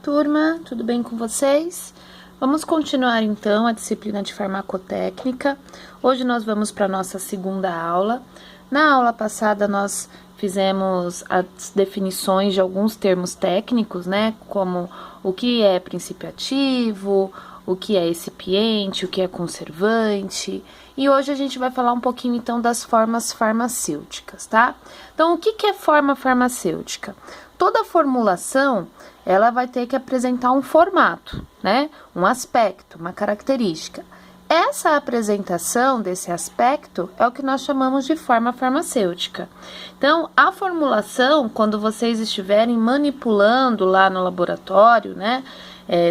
turma, tudo bem com vocês? Vamos continuar então a disciplina de farmacotécnica. Hoje nós vamos para a nossa segunda aula. Na aula passada nós fizemos as definições de alguns termos técnicos, né? Como o que é princípio ativo, o que é excipiente, o que é conservante. E hoje a gente vai falar um pouquinho então das formas farmacêuticas, tá? Então, o que é forma farmacêutica? Toda formulação, ela vai ter que apresentar um formato, né? Um aspecto, uma característica. Essa apresentação desse aspecto é o que nós chamamos de forma farmacêutica. Então, a formulação, quando vocês estiverem manipulando lá no laboratório, né?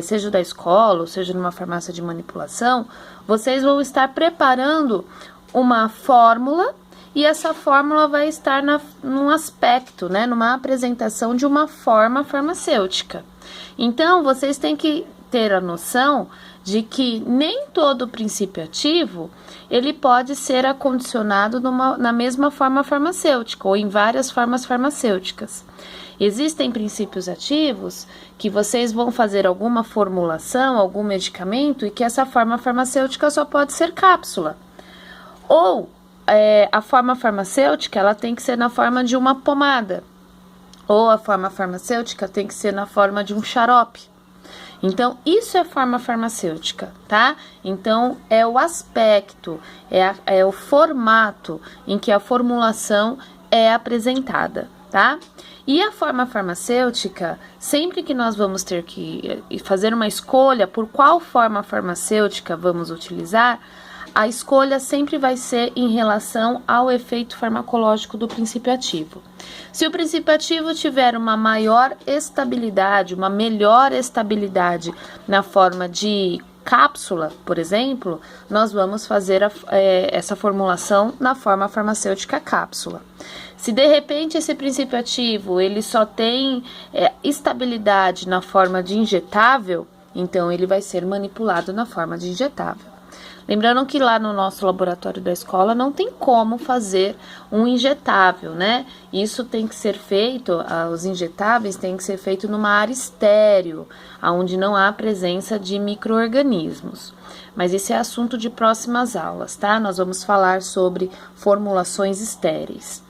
Seja da escola ou seja numa farmácia de manipulação, vocês vão estar preparando uma fórmula e essa fórmula vai estar num aspecto, né, numa apresentação de uma forma farmacêutica. Então, vocês têm que ter a noção de que nem todo princípio ativo, ele pode ser acondicionado na mesma forma farmacêutica ou em várias formas farmacêuticas. Existem princípios ativos que vocês vão fazer alguma formulação, algum medicamento e que essa forma farmacêutica só pode ser cápsula. Ou a forma farmacêutica ela tem que ser na forma de uma pomada. Ou a forma farmacêutica tem que ser na forma de um xarope. Então, isso é forma farmacêutica, tá? Então, é o aspecto, é o formato em que a formulação é apresentada, tá? E a forma farmacêutica, sempre que nós vamos ter que fazer uma escolha por qual forma farmacêutica vamos utilizar, a escolha sempre vai ser em relação ao efeito farmacológico do princípio ativo. Se o princípio ativo tiver uma maior estabilidade, uma melhor estabilidade na forma de cápsula, por exemplo, nós vamos fazer essa formulação na forma farmacêutica cápsula. Se de repente esse princípio ativo ele só tem estabilidade na forma de injetável, então ele vai ser manipulado na forma de injetável. Lembrando que lá no nosso laboratório da escola não tem como fazer um injetável, né? Isso tem que ser feito, os injetáveis têm que ser feito numa área estéril, onde não há presença de micro-organismos. Mas esse é assunto de próximas aulas, tá? Nós vamos falar sobre formulações estéreis.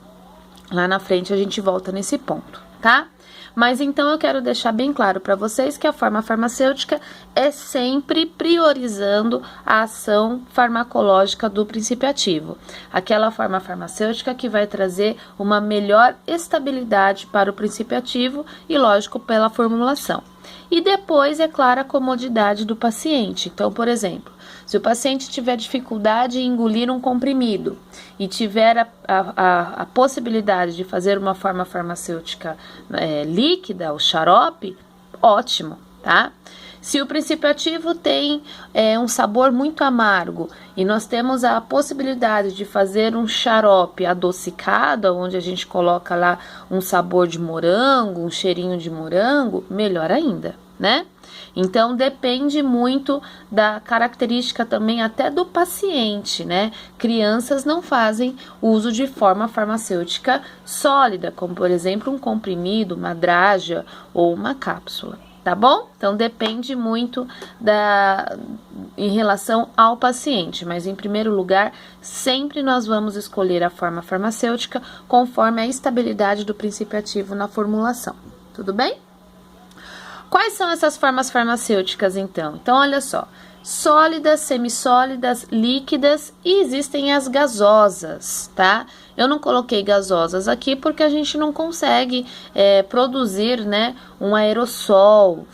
Lá na frente a gente volta nesse ponto, tá? Mas então eu quero deixar bem claro para vocês que a forma farmacêutica é sempre priorizando a ação farmacológica do princípio ativo. Aquela forma farmacêutica que vai trazer uma melhor estabilidade para o princípio ativo e, lógico, pela formulação. E depois, é claro, a comodidade do paciente. Então, por exemplo, se o paciente tiver dificuldade em engolir um comprimido e tiver a possibilidade de fazer uma forma farmacêutica líquida, o xarope, ótimo, tá? Se o princípio ativo tem um sabor muito amargo e nós temos a possibilidade de fazer um xarope adocicado, onde a gente coloca lá um sabor de morango, um cheirinho de morango, melhor ainda, né? Então, depende muito da característica também até do paciente, né? Crianças não fazem uso de forma farmacêutica sólida, como, por exemplo, um comprimido, uma drágia ou uma cápsula, tá bom? Então, depende muito em relação ao paciente, mas, em primeiro lugar, sempre nós vamos escolher a forma farmacêutica conforme a estabilidade do princípio ativo na formulação, tudo bem? Quais são essas formas farmacêuticas, então? Então, olha só, sólidas, semissólidas, líquidas e existem as gasosas, tá? Eu não coloquei gasosas aqui porque a gente não consegue produzir, né, um aerossol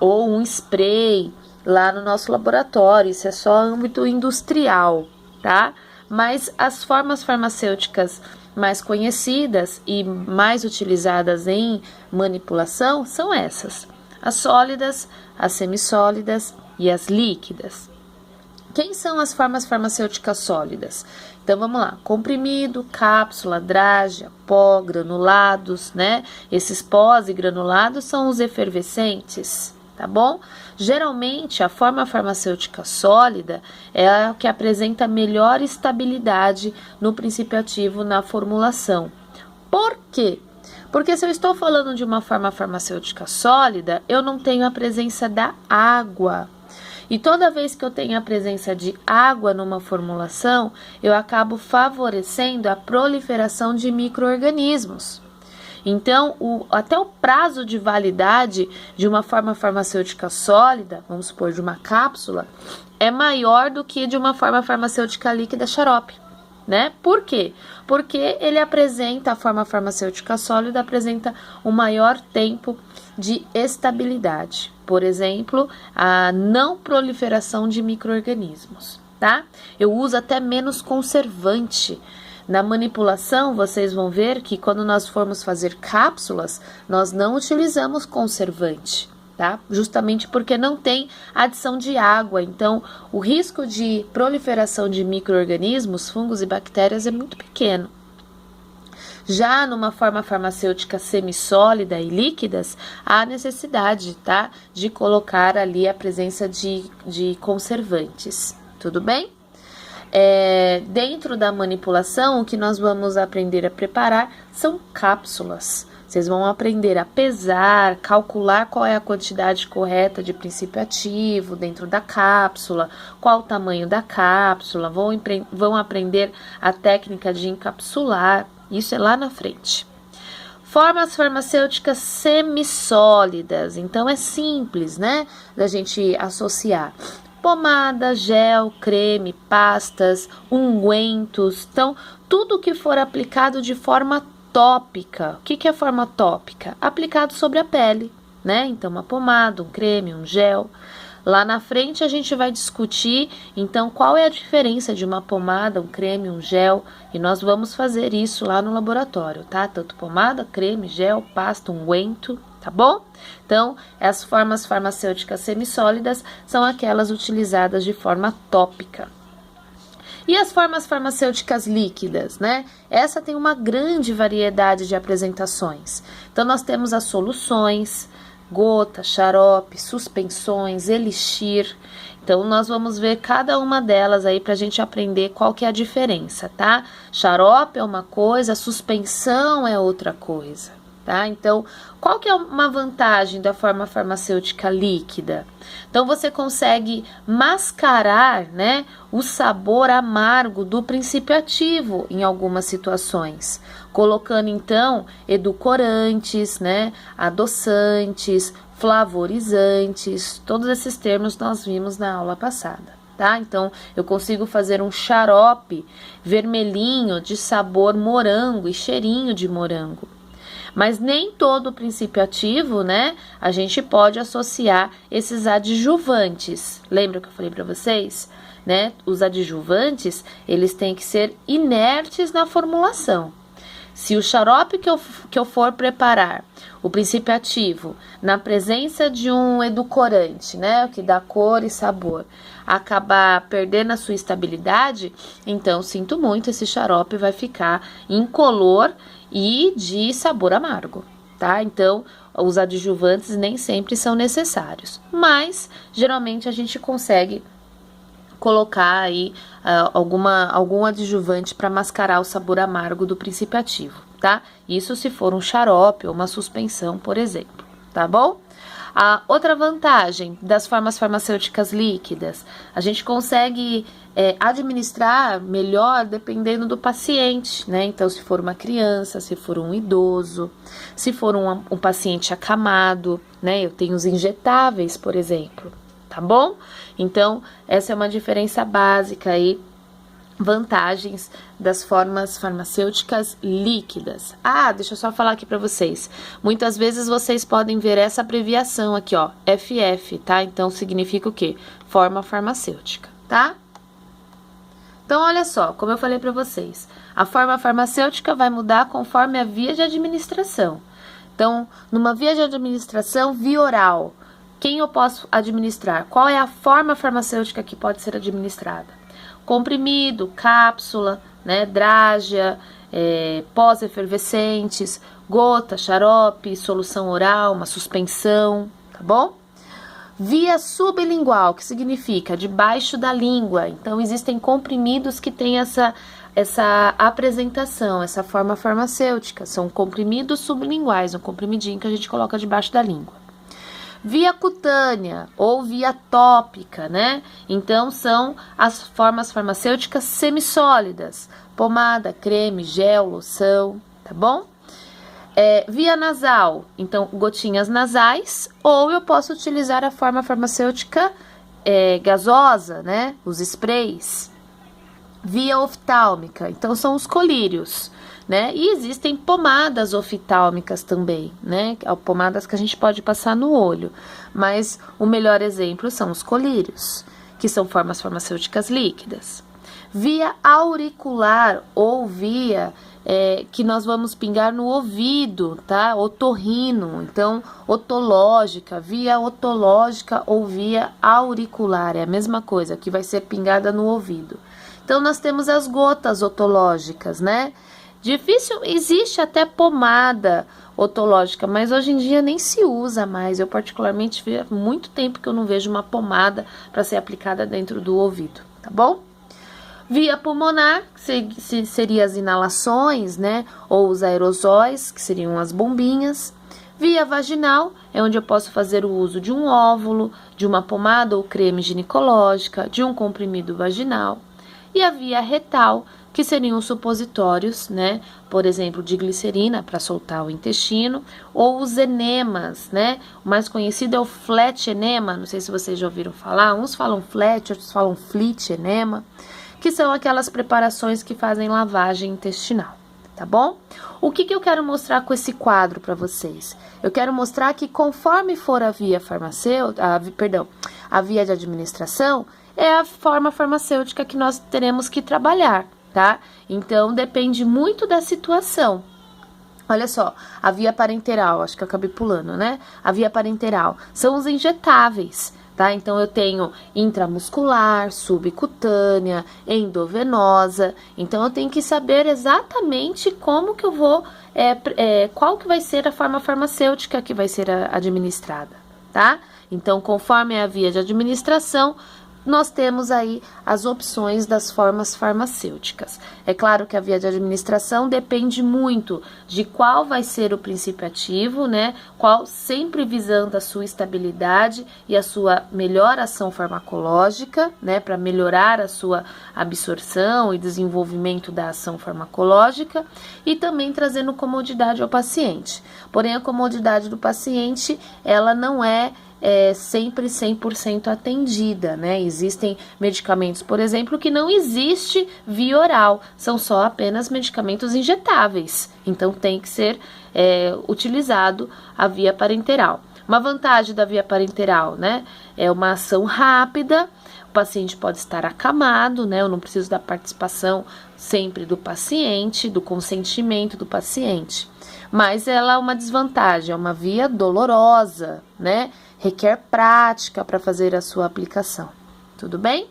ou um spray lá no nosso laboratório, isso é só âmbito industrial, tá? Mas as formas farmacêuticas mais conhecidas e mais utilizadas em manipulação são essas. As sólidas, as semissólidas e as líquidas. Quem são as formas farmacêuticas sólidas? Então, vamos lá. Comprimido, cápsula, drágia, pó, granulados, né? Esses pós e granulados são os efervescentes, tá bom? Geralmente, a forma farmacêutica sólida é a que apresenta melhor estabilidade no princípio ativo na formulação. Por quê? Porque se eu estou falando de uma forma farmacêutica sólida, eu não tenho a presença da água. E toda vez que eu tenho a presença de água numa formulação, eu acabo favorecendo a proliferação de micro-organismos. Então, até o prazo de validade de uma forma farmacêutica sólida, vamos supor, de uma cápsula, é maior do que de uma forma farmacêutica líquida xarope, né? Por quê? Porque ele apresenta, a forma farmacêutica sólida apresenta um maior tempo de estabilidade. Por exemplo, a não proliferação de micro-organismos, tá? Eu uso até menos conservante. Na manipulação, vocês vão ver que quando nós formos fazer cápsulas, nós não utilizamos conservante, tá? Justamente porque não tem adição de água. Então, o risco de proliferação de micro-organismos, fungos e bactérias é muito pequeno. Já numa forma farmacêutica semissólida e líquidas, há necessidade, tá? De colocar ali a presença de conservantes. Tudo bem? Dentro da manipulação, o que nós vamos aprender a preparar são cápsulas. Vocês vão aprender a pesar, calcular qual é a quantidade correta de princípio ativo dentro da cápsula, qual o tamanho da cápsula, vão aprender a técnica de encapsular, isso é lá na frente. Formas farmacêuticas semissólidas, então é simples, né, da gente associar. Pomada, gel, creme, pastas, ungüentos, então tudo que for aplicado de forma tópica. O que é forma tópica? Aplicado sobre a pele, né? Então uma pomada, um creme, um gel. Lá na frente a gente vai discutir, então, qual é a diferença de uma pomada, um creme, um gel, e nós vamos fazer isso lá no laboratório, tá? Tanto pomada, creme, gel, pasta, unguento, tá bom? Então, as formas farmacêuticas semissólidas são aquelas utilizadas de forma tópica. E as formas farmacêuticas líquidas, né? Essa tem uma grande variedade de apresentações. Então, nós temos as soluções, gota, xarope, suspensões, elixir. Então, nós vamos ver cada uma delas aí para a gente aprender qual que é a diferença, tá? Xarope é uma coisa, suspensão é outra coisa, tá? Então, qual que é uma vantagem da forma farmacêutica líquida? Então, você consegue mascarar, né, o sabor amargo do princípio ativo em algumas situações, colocando, então, edulcorantes, né, adoçantes, flavorizantes, todos esses termos nós vimos na aula passada, tá? Então, eu consigo fazer um xarope vermelhinho de sabor morango e cheirinho de morango. Mas nem todo o princípio ativo, né, a gente pode associar esses adjuvantes. Lembra que eu falei para vocês, né? Os adjuvantes, eles têm que ser inertes na formulação. Se o xarope que eu for preparar, o princípio ativo, na presença de um edulcorante, né, que dá cor e sabor, acabar perdendo a sua estabilidade, então, sinto muito, esse xarope vai ficar incolor e de sabor amargo, tá? Então, os adjuvantes nem sempre são necessários, mas geralmente a gente consegue colocar aí algum adjuvante para mascarar o sabor amargo do princípio ativo, tá? Isso se for um xarope ou uma suspensão, por exemplo, tá bom? A outra vantagem das formas farmacêuticas líquidas, a gente consegue administrar melhor dependendo do paciente, né? Então, se for uma criança, se for um idoso, se for um paciente acamado, né? Eu tenho os injetáveis, por exemplo, tá bom? Então, essa é uma diferença básica aí, vantagens das formas farmacêuticas líquidas. Ah, deixa eu só falar aqui para vocês. Muitas vezes vocês podem ver essa abreviação aqui, ó, FF, tá? Então, significa o quê? Forma farmacêutica, tá? Então, olha só, como eu falei para vocês, a forma farmacêutica vai mudar conforme a via de administração. Então, numa via de administração, via oral, quem eu posso administrar? Qual é a forma farmacêutica que pode ser administrada? Comprimido, cápsula, né, drágia, pós-efervescentes, gota, xarope, solução oral, uma suspensão, tá bom? Via sublingual, que significa debaixo da língua. Então, existem comprimidos que têm essa essa apresentação, essa forma farmacêutica. São comprimidos sublinguais, um comprimidinho que a gente coloca debaixo da língua. Via cutânea ou via tópica, né? Então, são as formas farmacêuticas semissólidas, pomada, creme, gel, loção, tá bom? Via nasal, então, gotinhas nasais, ou eu posso utilizar a forma farmacêutica gasosa, né? Os sprays. Via oftálmica, então são os colírios, né? E existem pomadas oftálmicas também, né? Pomadas que a gente pode passar no olho, mas o melhor exemplo são os colírios, que são formas farmacêuticas líquidas. Via auricular ou via que nós vamos pingar no ouvido, tá? Otorrino, então otológica, via otológica ou via auricular, é a mesma coisa, que vai ser pingada no ouvido. Então, nós temos as gotas otológicas, né? Existe até pomada otológica, mas hoje em dia nem se usa mais. Eu particularmente há muito tempo que eu não vejo uma pomada para ser aplicada dentro do ouvido, tá bom? Via pulmonar, que seria as inalações, né? Ou os aerosóis, que seriam as bombinhas. Via vaginal, é onde eu posso fazer o uso de um óvulo, de uma pomada ou creme ginecológica, de um comprimido vaginal. E a via retal, que seriam os supositórios, né? Por exemplo, de glicerina para soltar o intestino, ou os enemas, né? O mais conhecido é o flat enema, não sei se vocês já ouviram falar, uns falam flat, outros falam flit enema, que são aquelas preparações que fazem lavagem intestinal, tá bom? O que eu quero mostrar com esse quadro para vocês? Eu quero mostrar que conforme for a via farmacêutica, a via de administração, é a forma farmacêutica que nós teremos que trabalhar, tá? Então, depende muito da situação. Olha só, a via parenteral, acho que eu acabei pulando, né? A via parenteral são os injetáveis, tá? Então, eu tenho intramuscular, subcutânea, endovenosa. Então, eu tenho que saber exatamente como que eu vou, qual que vai ser a forma farmacêutica que vai ser administrada, tá? Então, conforme a via de administração, nós temos aí as opções das formas farmacêuticas. É claro que a via de administração depende muito de qual vai ser o princípio ativo, né? Qual sempre visando a sua estabilidade e a sua melhor ação farmacológica, né? Para melhorar a sua absorção e desenvolvimento da ação farmacológica e também trazendo comodidade ao paciente. Porém, a comodidade do paciente, ela não é sempre 100% atendida, né? Existem medicamentos, por exemplo, que não existe via oral, são só apenas medicamentos injetáveis, então tem que ser utilizado a via parenteral. Uma vantagem da via parenteral, né? É uma ação rápida, o paciente pode estar acamado, né? Eu não preciso da participação sempre do paciente, do consentimento do paciente. Mas ela é uma desvantagem, é uma via dolorosa, né? Requer prática para fazer a sua aplicação. Tudo bem?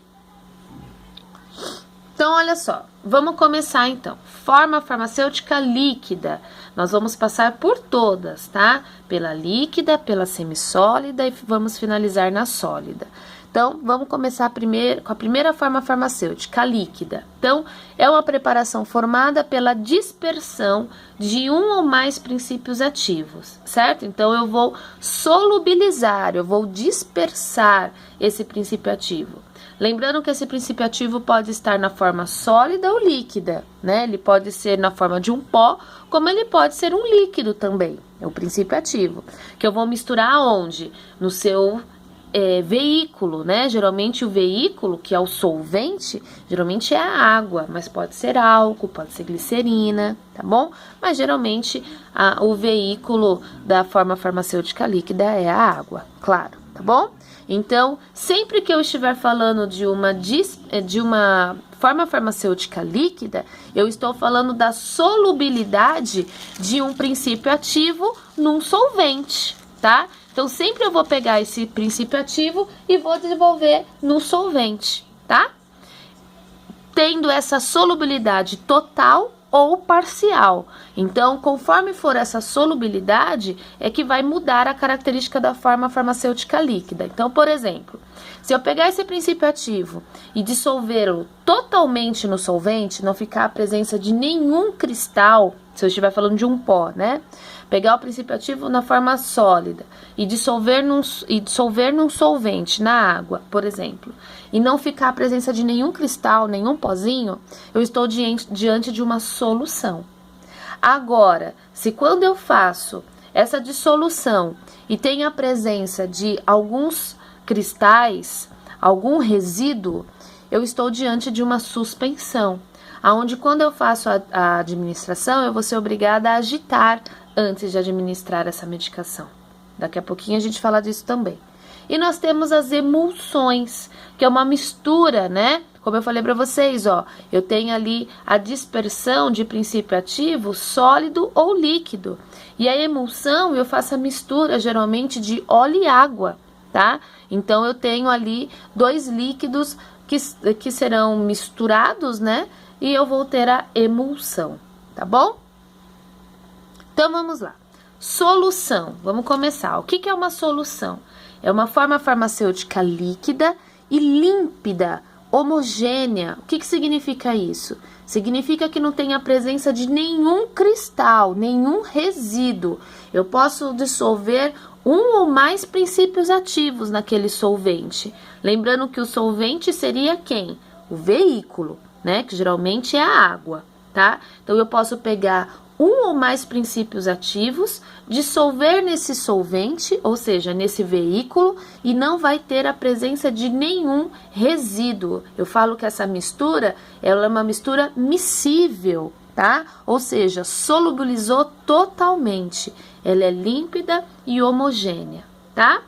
Então, olha só, vamos começar então. Forma farmacêutica líquida. Nós vamos passar por todas, tá? Pela líquida, pela semissólida e vamos finalizar na sólida. Então, vamos começar com a primeira forma farmacêutica, a líquida. Então, é uma preparação formada pela dispersão de um ou mais princípios ativos, certo? Então, eu vou solubilizar, eu vou dispersar esse princípio ativo. Lembrando que esse princípio ativo pode estar na forma sólida ou líquida, né? Ele pode ser na forma de um pó, como ele pode ser um líquido também. É o princípio ativo, que eu vou misturar onde? No seu veículo, né? Geralmente o veículo, que é o solvente, geralmente é a água, mas pode ser álcool, pode ser glicerina, tá bom? Mas geralmente o veículo da forma farmacêutica líquida é a água, claro, tá bom? Então, sempre que eu estiver falando de uma forma farmacêutica líquida, eu estou falando da solubilidade de um princípio ativo num solvente, tá? Então, sempre eu vou pegar esse princípio ativo e vou desenvolver no solvente, tá? Tendo essa solubilidade total, ou parcial. Então, conforme for essa solubilidade, é que vai mudar a característica da forma farmacêutica líquida. Então, por exemplo, se eu pegar esse princípio ativo e dissolvê-lo totalmente no solvente, não ficar a presença de nenhum cristal, se eu estiver falando de um pó, né? Pegar o princípio ativo na forma sólida e dissolver num solvente, na água, por exemplo, e não ficar a presença de nenhum cristal, nenhum pozinho, eu estou diante de uma solução. Agora, se quando eu faço essa dissolução e tem a presença de alguns cristais, algum resíduo, eu estou diante de uma suspensão, aonde quando eu faço a administração, eu vou ser obrigada a agitar antes de administrar essa medicação. Daqui a pouquinho a gente fala disso também. E nós temos as emulsões, que é uma mistura, né? Como eu falei para vocês, ó, eu tenho ali a dispersão de princípio ativo sólido ou líquido. E a emulsão, eu faço a mistura geralmente de óleo e água, tá? Então eu tenho ali dois líquidos que serão misturados, né? E eu vou ter a emulsão, tá bom? Então vamos lá. Solução, vamos começar. O que é uma solução? É uma forma farmacêutica líquida e límpida, homogênea. O que significa isso? Significa que não tem a presença de nenhum cristal, nenhum resíduo. Eu posso dissolver um ou mais princípios ativos naquele solvente. Lembrando que o solvente seria quem? O veículo, né? Que geralmente é a água, tá? Então eu posso pegar um ou mais princípios ativos, dissolver nesse solvente, ou seja, nesse veículo, e não vai ter a presença de nenhum resíduo. Eu falo que essa mistura, ela é uma mistura miscível, tá? Ou seja, solubilizou totalmente. Ela é límpida e homogênea, tá?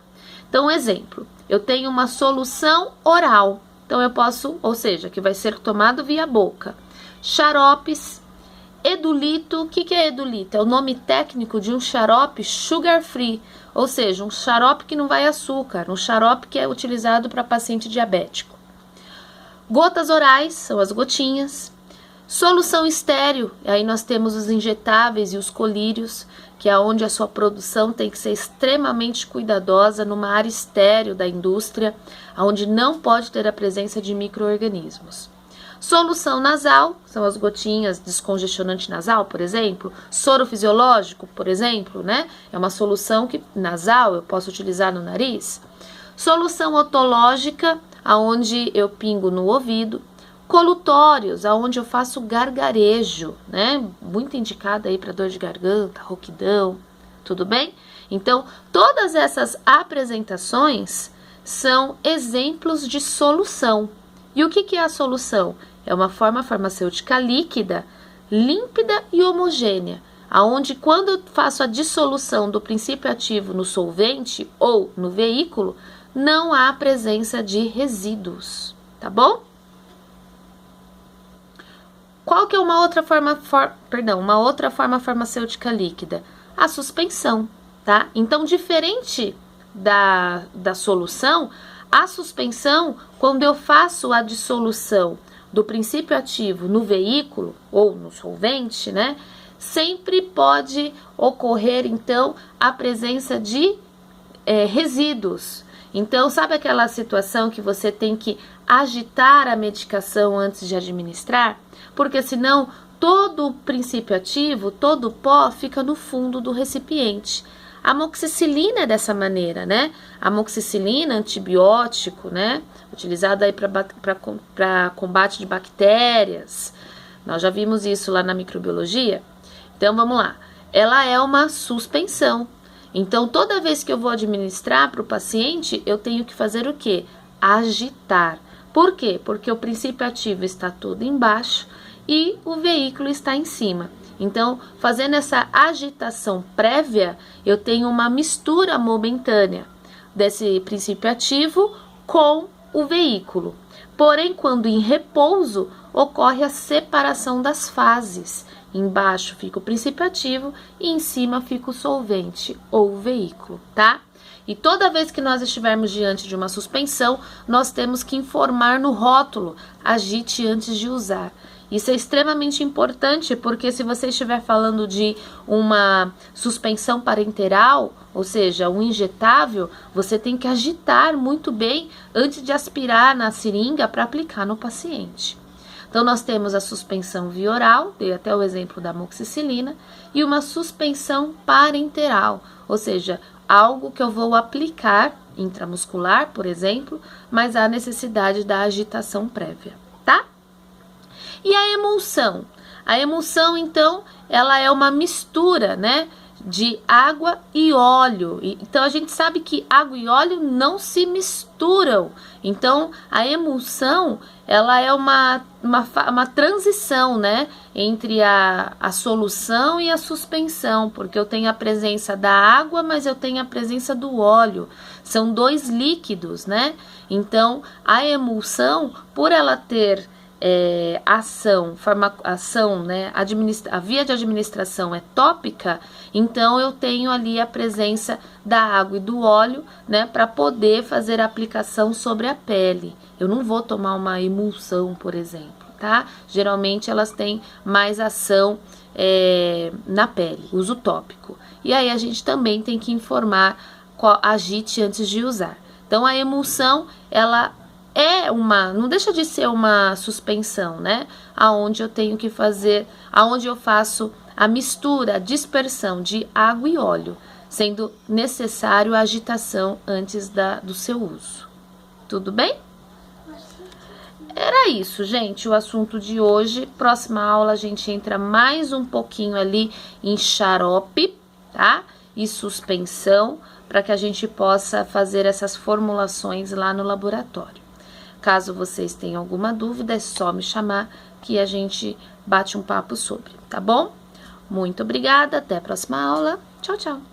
Então, exemplo, eu tenho uma solução oral. Então, eu posso, ou seja, que vai ser tomado via boca. Xaropes, edulito. O que é edulito? É o nome técnico de um xarope sugar free, ou seja, um xarope que não vai açúcar, um xarope que é utilizado para paciente diabético. Gotas orais, são as gotinhas. Solução estéril, aí nós temos os injetáveis e os colírios, que é onde a sua produção tem que ser extremamente cuidadosa numa área estéril da indústria, onde não pode ter a presença de micro-organismos. Solução nasal, são as gotinhas descongestionante nasal, por exemplo. Soro fisiológico, por exemplo, né? É uma solução nasal, eu posso utilizar no nariz. Solução otológica, aonde eu pingo no ouvido. Colutórios, aonde eu faço gargarejo, né? Muito indicado aí para dor de garganta, rouquidão, tudo bem? Então, todas essas apresentações são exemplos de solução. E o que é a solução? É uma forma farmacêutica líquida, límpida e homogênea, aonde quando eu faço a dissolução do princípio ativo no solvente ou no veículo, não há presença de resíduos, tá bom? Qual que é uma outra forma farmacêutica líquida? A suspensão, tá? Então, diferente da solução, a suspensão, quando eu faço a dissolução do princípio ativo no veículo ou no solvente, né? Sempre pode ocorrer, então, a presença de resíduos. Então, sabe aquela situação que você tem que agitar a medicação antes de administrar? Porque senão todo o princípio ativo, todo o pó fica no fundo do recipiente. A amoxicilina é dessa maneira, né? A amoxicilina, antibiótico, né? Utilizado aí para combate de bactérias. Nós já vimos isso lá na microbiologia. Então, vamos lá. Ela é uma suspensão. Então, toda vez que eu vou administrar para o paciente, eu tenho que fazer o quê? Agitar. Por quê? Porque o princípio ativo está todo embaixo e o veículo está em cima. Então, fazendo essa agitação prévia, eu tenho uma mistura momentânea desse princípio ativo com o veículo. Porém, quando em repouso, ocorre a separação das fases. Embaixo fica o princípio ativo e em cima fica o solvente ou o veículo, tá? E toda vez que nós estivermos diante de uma suspensão, nós temos que informar no rótulo, agite antes de usar. Isso é extremamente importante, porque se você estiver falando de uma suspensão parenteral, ou seja, um injetável, você tem que agitar muito bem antes de aspirar na seringa para aplicar no paciente. Então, nós temos a suspensão via oral, dei até o exemplo da amoxicilina, e uma suspensão parenteral, ou seja, algo que eu vou aplicar intramuscular, por exemplo, mas há necessidade da agitação prévia, tá? E a emulsão? A emulsão, então, ela é uma mistura, né, de água e óleo. Então, a gente sabe que água e óleo não se misturam. Então, a emulsão, ela é uma transição, né, entre a solução e a suspensão, porque eu tenho a presença da água, mas eu tenho a presença do óleo. São dois líquidos, né? Então, a emulsão, por ela ter ação, né, a via de administração é tópica, então eu tenho ali a presença da água e do óleo, né, para poder fazer a aplicação sobre a pele. Eu não vou tomar uma emulsão, por exemplo, tá? Geralmente elas têm mais ação na pele, uso tópico. E aí a gente também tem que informar, agite antes de usar. Então a emulsão, ela não deixa de ser uma suspensão, né? Aonde eu tenho que fazer, aonde eu faço a mistura, a dispersão de água e óleo, sendo necessário a agitação antes do seu uso. Tudo bem? Era isso, gente, o assunto de hoje. Próxima aula a gente entra mais um pouquinho ali em xarope, tá? E suspensão, para que a gente possa fazer essas formulações lá no laboratório. Caso vocês tenham alguma dúvida, é só me chamar que a gente bate um papo sobre, tá bom? Muito obrigada, até a próxima aula. Tchau, tchau!